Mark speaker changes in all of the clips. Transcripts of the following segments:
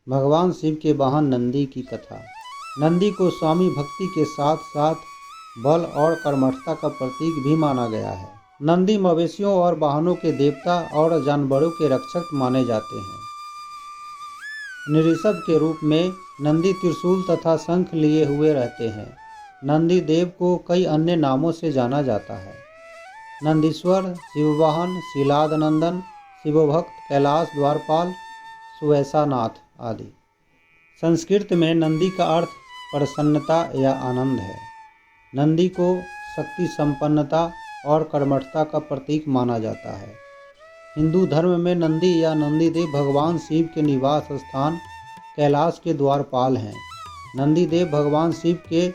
Speaker 1: भगवान शिव के वाहन नंदी की कथा। नंदी को स्वामी भक्ति के साथ साथ बल और कर्मठता का प्रतीक भी माना गया है। नंदी मवेशियों और वाहनों के देवता और जानवरों के रक्षक माने जाते हैं। निऋषभ के रूप में नंदी त्रिशूल तथा शंख लिए हुए रहते हैं। नंदी देव को कई अन्य नामों से जाना जाता है। नंदीश्वर, शिववाहन, शीलादनंदन, शिवभक्त, कैलाश द्वारपाल, सुवैसानाथ आदि। संस्कृत में नंदी का अर्थ प्रसन्नता या आनंद है। नंदी को शक्ति संपन्नता और कर्मठता का प्रतीक माना जाता है। हिंदू धर्म में नंदी या नंदीदेव भगवान शिव के निवास स्थान कैलाश के द्वारपाल हैं। नंदीदेव भगवान शिव के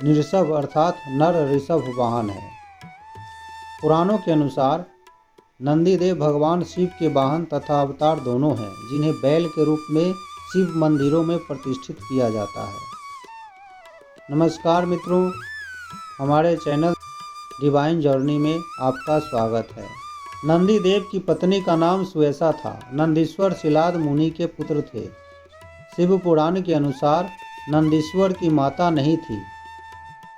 Speaker 1: निऋषभ अर्थात नर ऋषभ वाहन है। पुराणों के अनुसार नंदीदेव भगवान शिव के वाहन तथा अवतार दोनों हैं, जिन्हें बैल के रूप में शिव मंदिरों में प्रतिष्ठित किया जाता है। नमस्कार मित्रों, हमारे चैनल डिवाइन जर्नी में आपका स्वागत है। नंदीदेव की पत्नी का नाम सुवैसा था। नंदीश्वर शीलाद मुनि के पुत्र थे। शिव पुराण के अनुसार नंदीश्वर की माता नहीं थी,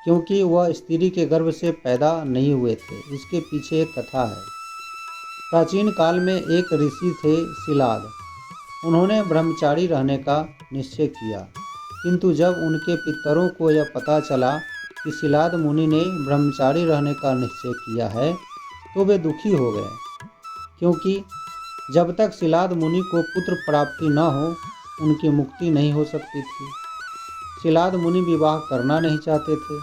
Speaker 1: क्योंकि वह स्त्री के गर्भ से पैदा नहीं हुए थे। इसके पीछे एक कथा है। प्राचीन काल में एक ऋषि थे शीलाद। उन्होंने ब्रह्मचारी रहने का निश्चय किया, किंतु जब उनके पितरों को यह पता चला कि शीलाद मुनि ने ब्रह्मचारी रहने का निश्चय किया है, तो वे दुखी हो गए, क्योंकि जब तक शीलाद मुनि को पुत्र प्राप्ति न हो, उनकी मुक्ति नहीं हो सकती थी। शीलाद मुनि विवाह करना नहीं चाहते थे,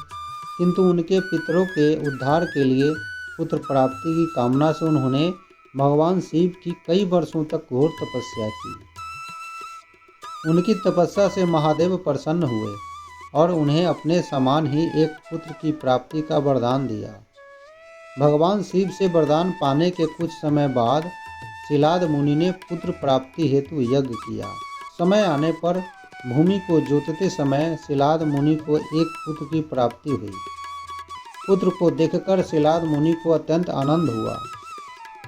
Speaker 1: किंतु उनके पितरों के उद्धार के लिए पुत्र प्राप्ति की कामना से उन्होंने भगवान शिव की कई वर्षों तक घोर तपस्या की। उनकी तपस्या से महादेव प्रसन्न हुए और उन्हें अपने समान ही एक पुत्र की प्राप्ति का वरदान दिया। भगवान शिव से वरदान पाने के कुछ समय बाद शीलाद मुनि ने पुत्र प्राप्ति हेतु यज्ञ किया। समय आने पर भूमि को जोतते समय शीलाद मुनि को एक पुत्र की प्राप्ति हुई। पुत्र को देखकर शीलाद मुनि को अत्यंत आनंद हुआ।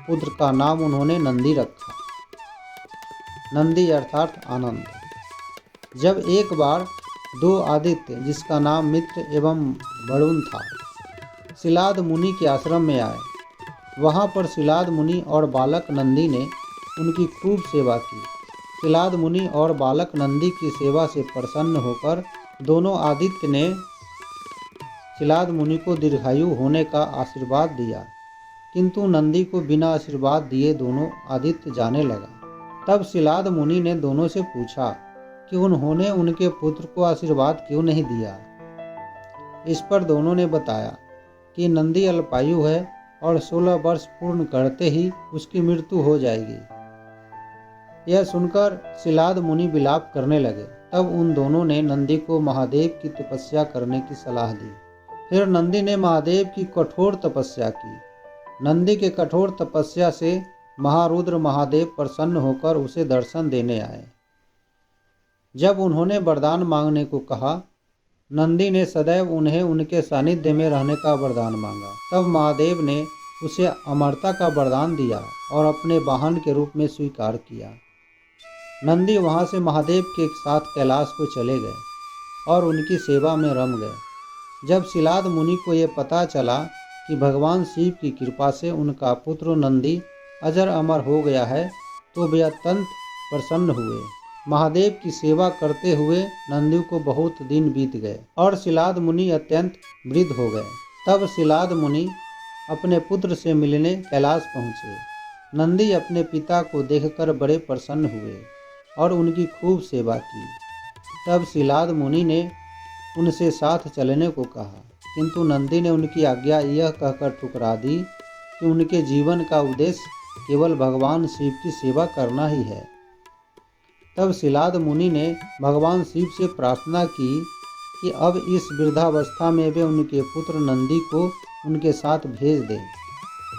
Speaker 1: पुत्र का नाम उन्होंने नंदी रखा। नंदी अर्थात आनंद। जब एक बार दो आदित्य, जिसका नाम मित्र एवं वरुण था, शीलाद मुनि के आश्रम में आए। वहां पर शीलाद मुनि और बालक नंदी ने उनकी खूब सेवा की। शीलाद मुनि और बालक नंदी की सेवा से प्रसन्न होकर दोनों आदित्य ने शीलाद मुनि को दीर्घायु होने का आशीर्वाद दिया, किंतु नंदी को बिना आशीर्वाद दिए दोनों आदित्य जाने लगा। तब शीलाद मुनि ने दोनों से पूछा कि उन्होंने उनके पुत्र को आशीर्वाद क्यों नहीं दिया। इस पर दोनों ने बताया कि नंदी अल्पायु है और 16 वर्ष पूर्ण करते ही उसकी मृत्यु हो जाएगी। यह सुनकर शीलाद मुनि विलाप करने लगे। तब उन दोनों ने नंदी को महादेव की तपस्या करने की सलाह दी। फिर नंदी ने महादेव की कठोर तपस्या की। नंदी के कठोर तपस्या से महारुद्र महादेव प्रसन्न होकर उसे दर्शन देने आए। जब उन्होंने वरदान मांगने को कहा, नंदी ने सदैव उन्हें उनके सानिध्य में रहने का वरदान मांगा। तब महादेव ने उसे अमरता का वरदान दिया और अपने वाहन के रूप में स्वीकार किया। नंदी वहां से महादेव के साथ कैलाश को चले गए और उनकी सेवा में रम गए। जब शीलाद मुनि को यह पता चला कि भगवान शिव की कृपा से उनका पुत्र नंदी अजर अमर हो गया है, तो वे अत्यंत प्रसन्न हुए। महादेव की सेवा करते हुए नंदी को बहुत दिन बीत गए और शीलाद मुनि अत्यंत वृद्ध हो गए। तब शीलाद मुनि अपने पुत्र से मिलने कैलाश पहुँचे। नंदी अपने पिता को देखकर बड़े प्रसन्न हुए और उनकी खूब सेवा की। तब शीलाद मुनि ने उनसे साथ चलने को कहा, किंतु नंदी ने उनकी आज्ञा यह कहकर ठुकरा दी कि उनके जीवन का उद्देश्य केवल भगवान शिव की सेवा करना ही है। तब शीलाद मुनि ने भगवान शिव से प्रार्थना की कि अब इस वृद्धावस्था में वे उनके पुत्र नंदी को उनके साथ भेज दें।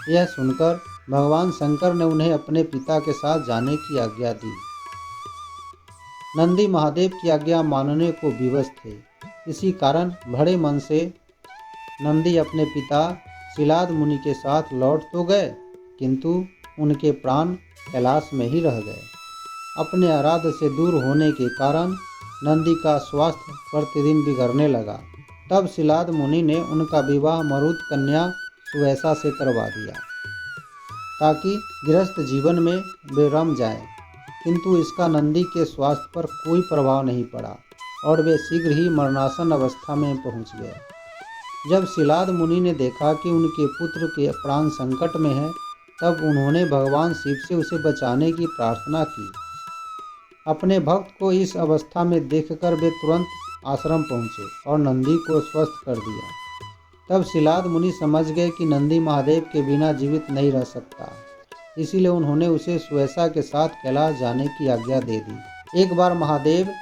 Speaker 1: यह सुनकर भगवान शंकर ने उन्हें अपने पिता के साथ जाने की आज्ञा दी। नंदी महादेव की आज्ञा मानने को विवश थे। इसी कारण बड़े मन से नंदी अपने पिता शीलाद मुनि के साथ लौट तो गए, किंतु उनके प्राण कैलाश में ही रह गए। अपने आराध्य से दूर होने के कारण नंदी का स्वास्थ्य प्रतिदिन बिगड़ने लगा। तब शिलाद मुनि ने उनका विवाह मरुत कन्या सुवैसा से करवा दिया ताकि गृहस्थ जीवन में वे रम जाएं। किंतु इसका नंदी के स्वास्थ्य पर कोई प्रभाव नहीं पड़ा और वे शीघ्र ही मरणासन अवस्था में पहुंच गए। जब शिलाद मुनि ने देखा कि उनके पुत्र के प्राण संकट में है, तब उन्होंने भगवान शिव से उसे बचाने की प्रार्थना की। अपने भक्त को इस अवस्था में देखकर वे तुरंत आश्रम पहुँचे और नंदी को स्वस्थ कर दिया। तब शिलाद मुनि समझ गए कि नंदी महादेव के बिना जीवित नहीं रह सकता, इसीलिए उन्होंने उसे सुवैसा के साथ कैलाश जाने की आज्ञा दे दी। एक बार महादेव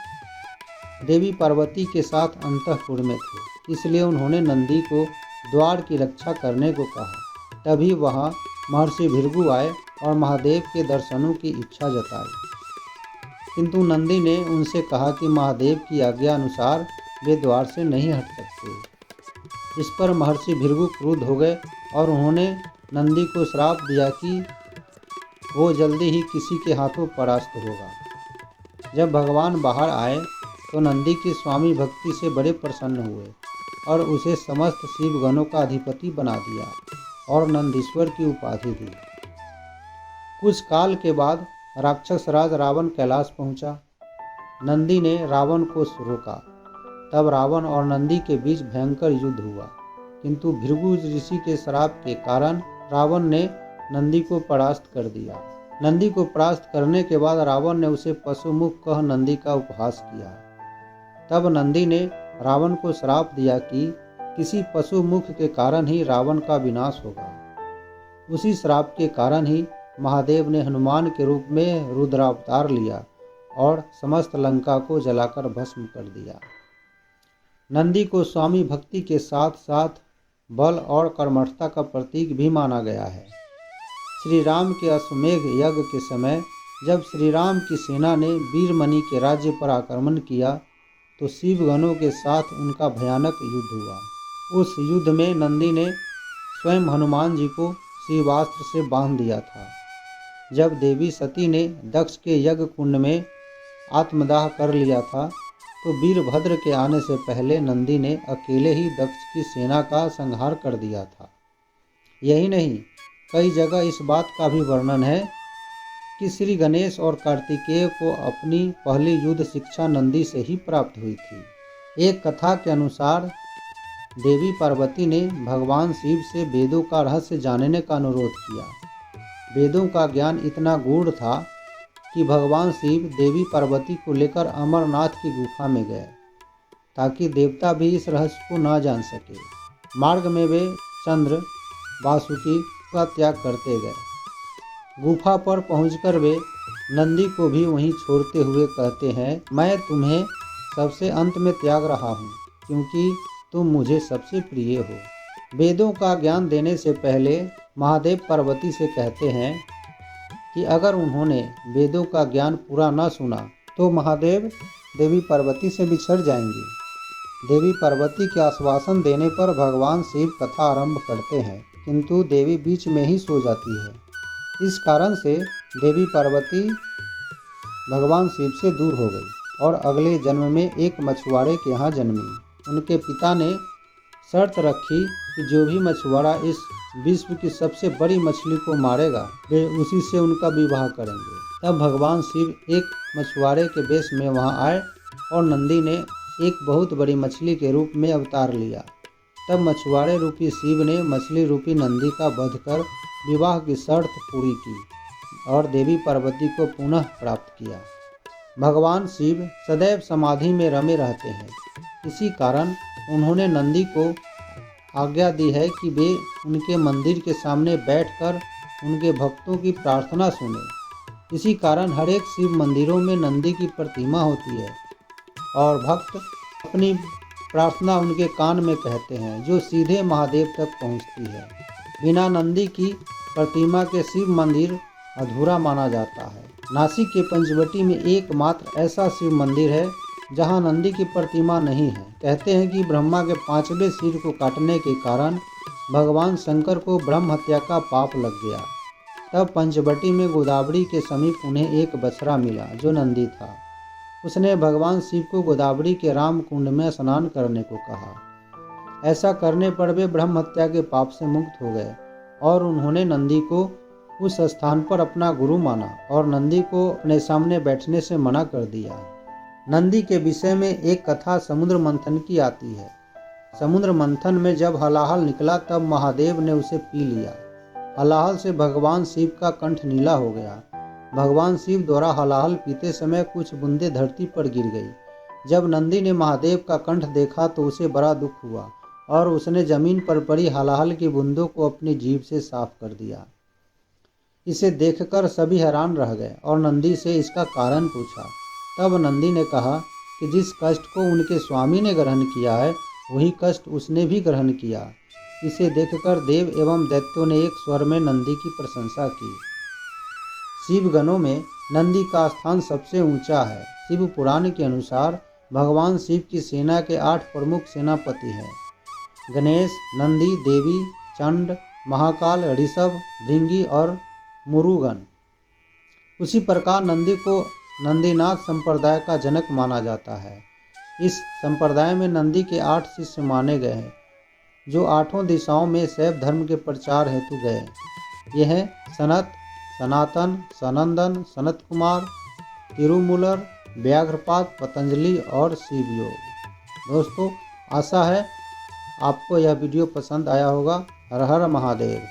Speaker 1: देवी पार्वती के साथ अंतःपुर में थे, इसलिए उन्होंने नंदी को द्वार की रक्षा करने को कहा। तभी वहाँ महर्षि भृगु आए और महादेव के दर्शनों की इच्छा जताई, किंतु नंदी ने उनसे कहा कि महादेव की आज्ञा अनुसार वे द्वार से नहीं हट सकते। इस पर महर्षि भृगु क्रुद्ध हो गए और उन्होंने नंदी को श्राप दिया कि वो जल्दी ही किसी के हाथों परास्त होगा। जब भगवान बाहर आए तो नंदी की स्वामी भक्ति से बड़े प्रसन्न हुए और उसे समस्त शिवगणों का अधिपति बना दिया और नंदीश्वर की उपाधि दी। कुछ काल के बाद राक्षस राज रावण कैलाश पहुंचा। नंदी ने रावण को रोका। तब रावण और नंदी के बीच भयंकर युद्ध हुआ, किंतु भृगु ऋषि के श्राप के कारण रावण ने नंदी को परास्त कर दिया। नंदी को परास्त करने के बाद रावण ने उसे पशुमुख कह नंदी का उपहास किया। तब नंदी ने रावण को श्राप दिया कि किसी पशुमुख के कारण ही रावण का विनाश होगा। उसी श्राप के कारण ही महादेव ने हनुमान के रूप में रुद्रावतार लिया और समस्त लंका को जलाकर भस्म कर दिया। नंदी को स्वामी भक्ति के साथ साथ बल और कर्मठता का प्रतीक भी माना गया है। श्री राम के अश्वमेघ यज्ञ के समय जब श्री राम की सेना ने वीरमणि के राज्य पर आक्रमण किया तो शिवगणों के साथ उनका भयानक युद्ध हुआ। उस युद्ध में नंदी ने स्वयं हनुमान जी को शिवास्त्र से बांध दिया था। जब देवी सती ने दक्ष के यज्ञ कुंड में आत्मदाह कर लिया था तो वीरभद्र के आने से पहले नंदी ने अकेले ही दक्ष की सेना का संहार कर दिया था। यही नहीं, कई जगह इस बात का भी वर्णन है कि श्री गणेश और कार्तिकेय को अपनी पहली युद्ध शिक्षा नंदी से ही प्राप्त हुई थी। एक कथा के अनुसार देवी पार्वती ने भगवान शिव से वेदों का रहस्य जानने का अनुरोध किया। वेदों का ज्ञान इतना गूढ़ था कि भगवान शिव देवी पार्वती को लेकर अमरनाथ की गुफा में गए ताकि देवता भी इस रहस्य को न जान सके। मार्ग में वे चंद्र वासुकी का त्याग करते गए। गुफा पर पहुंचकर वे नंदी को भी वहीं छोड़ते हुए कहते हैं, मैं तुम्हें सबसे अंत में त्याग रहा हूँ क्योंकि तुम मुझे सबसे प्रिय हो। वेदों का ज्ञान देने से पहले महादेव पार्वती से कहते हैं कि अगर उन्होंने वेदों का ज्ञान पूरा न सुना तो महादेव देवी पार्वती से बिछड़ जाएंगे। देवी पार्वती के आश्वासन देने पर भगवान शिव कथा आरंभ करते हैं, किंतु देवी बीच में ही सो जाती है। इस कारण से देवी पार्वती भगवान शिव से दूर हो गई और अगले जन्म में एक मछुआरे के यहाँ जन्मी। उनके पिता ने शर्त रखी कि जो भी मछुआरा इस विश्व की सबसे बड़ी मछली को मारेगा वे उसी से उनका विवाह करेंगे। तब भगवान शिव एक मछुआरे के वेश में वहां आए और नंदी ने एक बहुत बड़ी मछली के रूप में अवतार लिया। तब मछुआरे रूपी शिव ने मछली रूपी नंदी का वध कर विवाह की शर्त पूरी की और देवी पार्वती को पुनः प्राप्त किया। भगवान शिव सदैव समाधि में रमे रहते हैं, इसी कारण उन्होंने नंदी को आज्ञा दी है कि वे उनके मंदिर के सामने बैठकर उनके भक्तों की प्रार्थना सुने। इसी कारण हर एक शिव मंदिरों में नंदी की प्रतिमा होती है और भक्त अपनी प्रार्थना उनके कान में कहते हैं, जो सीधे महादेव तक पहुंचती है। बिना नंदी की प्रतिमा के शिव मंदिर अधूरा माना जाता है। नासिक के पंचवटी में एकमात्र ऐसा शिव मंदिर है जहां नंदी की प्रतिमा नहीं है। कहते हैं कि ब्रह्मा के 5वें सिर को काटने के कारण भगवान शंकर को ब्रह्म हत्या का पाप लग गया। तब पंचवटी में गोदावरी के समीप उन्हें एक बछड़ा मिला जो नंदी था। उसने भगवान शिव को गोदावरी के राम कुंड में स्नान करने को कहा। ऐसा करने पर वे ब्रह्म हत्या के पाप से मुक्त हो गए और उन्होंने नंदी को उस स्थान पर अपना गुरु माना और नंदी को अपने सामने बैठने से मना कर दिया। नंदी के विषय में एक कथा समुद्र मंथन की आती है। समुद्र मंथन में जब हलाहल निकला तब महादेव ने उसे पी लिया। हलाहल से भगवान शिव का कंठ नीला हो गया। भगवान शिव द्वारा हलाहल पीते समय कुछ बूंदें धरती पर गिर गई। जब नंदी ने महादेव का कंठ देखा तो उसे बड़ा दुख हुआ और उसने जमीन पर पड़ी हलाहल की बूंदों को अपनी जीभ से साफ कर दिया। इसे देखकर सभी हैरान रह गए और नंदी से इसका कारण पूछा। तब नंदी ने कहा कि जिस कष्ट को उनके स्वामी ने ग्रहण किया है वही कष्ट उसने भी ग्रहण किया। इसे देखकर देव एवं दैत्यों ने एक स्वर में नंदी की प्रशंसा की। शिव गणों में नंदी का स्थान सबसे ऊंचा है। शिव पुराण के अनुसार भगवान शिव की सेना के 8 प्रमुख सेनापति हैं: गणेश, नंदी, देवी, चंड, महाकाल, ऋषभ, भृंगी और मुरुगन। उसी प्रकार नंदी को नंदीनाथ संप्रदाय का जनक माना जाता है। इस संप्रदाय में नंदी के 8 शिष्य माने गए हैं जो 8 दिशाओं में शैव धर्म के प्रचार हेतु गए। यह हैं सनत, सनातन, सनंदन, सनत कुमार, तिरुमूलर, व्याघ्रपाद, पतंजलि और शिवयोग। दोस्तों, आशा है आपको यह वीडियो पसंद आया होगा। हर हर महादेव।